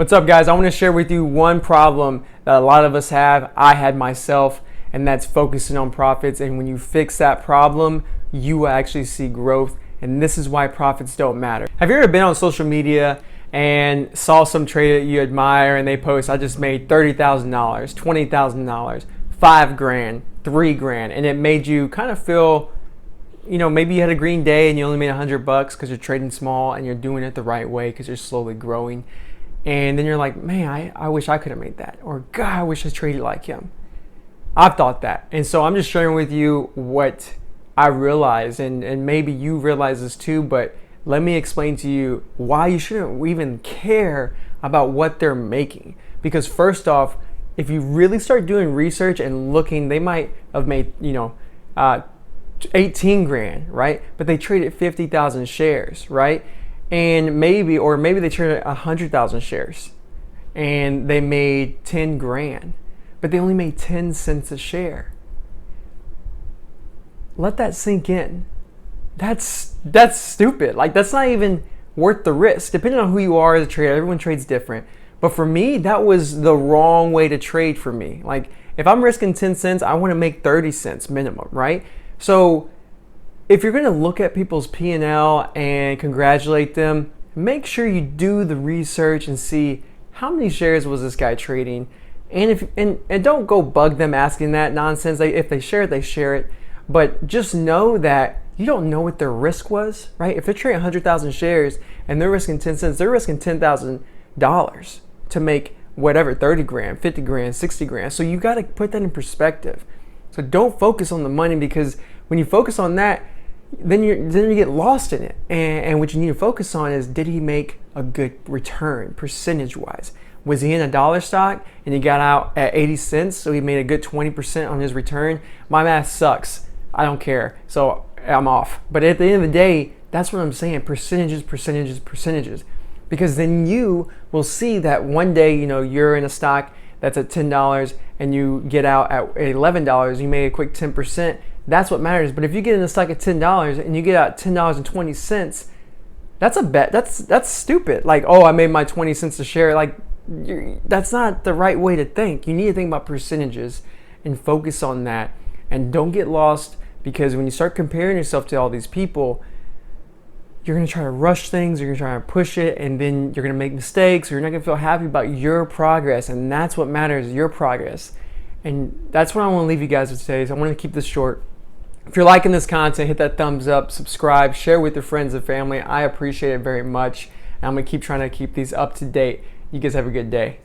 What's up, guys? I want to share with you one problem that a lot of us have. I had myself, and that's focusing on profits. And when you fix that problem, you will actually see growth. And this is why profits don't matter. Have you ever been on social media and saw some trader that you admire and they post, I just made $30,000, $20,000, $5,000, $3,000, and it made you kind of feel, maybe you had a green day and you only made $100 because you're trading small and you're doing it the right way because you're slowly growing. And then you're like, man, I wish I could have made that. Or God, I wish I traded like him. I've thought that. And so I'm just sharing with you what I realized, and maybe you realize this too, but let me explain to you why you shouldn't even care about what they're making. Because first off, if you really start doing research and looking, they might have made, 18 grand, right? But they traded 50,000 shares, right? And maybe they traded 100,000 shares and they made 10 grand, but they only made 10 cents a share. Let that sink in. That's stupid. Like, that's not even worth the risk. Depending on who you are as a trader, everyone trades different. But for me, that was the wrong way to trade for me. Like, if I'm risking 10 cents, I want to make 30 cents minimum, right? So if you're going to look at people's P&L and congratulate them, make sure you do the research and see how many shares was this guy trading. And don't go bug them asking that nonsense. If they share it, they share it. But just know that you don't know what their risk was, right? If they're trading 100,000 shares and they're risking 10 cents, they're risking $10,000 to make whatever, 30 grand, 50 grand, 60 grand. So you got to put that in perspective. So don't focus on the money, because when you focus on that, then you get lost in it. And what you need to focus on is, did he make a good return percentage wise? Was he in a dollar stock and he got out at 80 cents, so he made a good 20% on his return? My math sucks. I don't care. So I'm off. But at the end of the day, that's what I'm saying. Percentages. Because then you will see that one day, you're in a stock that's at $10 and you get out at $11, you made a quick 10%. That's what matters. But if you get in a stock at $10 and you get out $10.20, that's a bet. That's stupid. Like, oh, I made my 20 cents a share. Like, that's not the right way to think. You need to think about percentages and focus on that. And don't get lost, because when you start comparing yourself to all these people, you're going to try to rush things, you're going to try to push it, and then you're going to make mistakes, or you're not going to feel happy about your progress. And that's what matters, your progress. And that's what I want to leave you guys with today. So I want to keep this short. If you're liking this content, hit that thumbs up, subscribe, share with your friends and family. I appreciate it very much. And I'm going to keep trying to keep these up to date. You guys have a good day.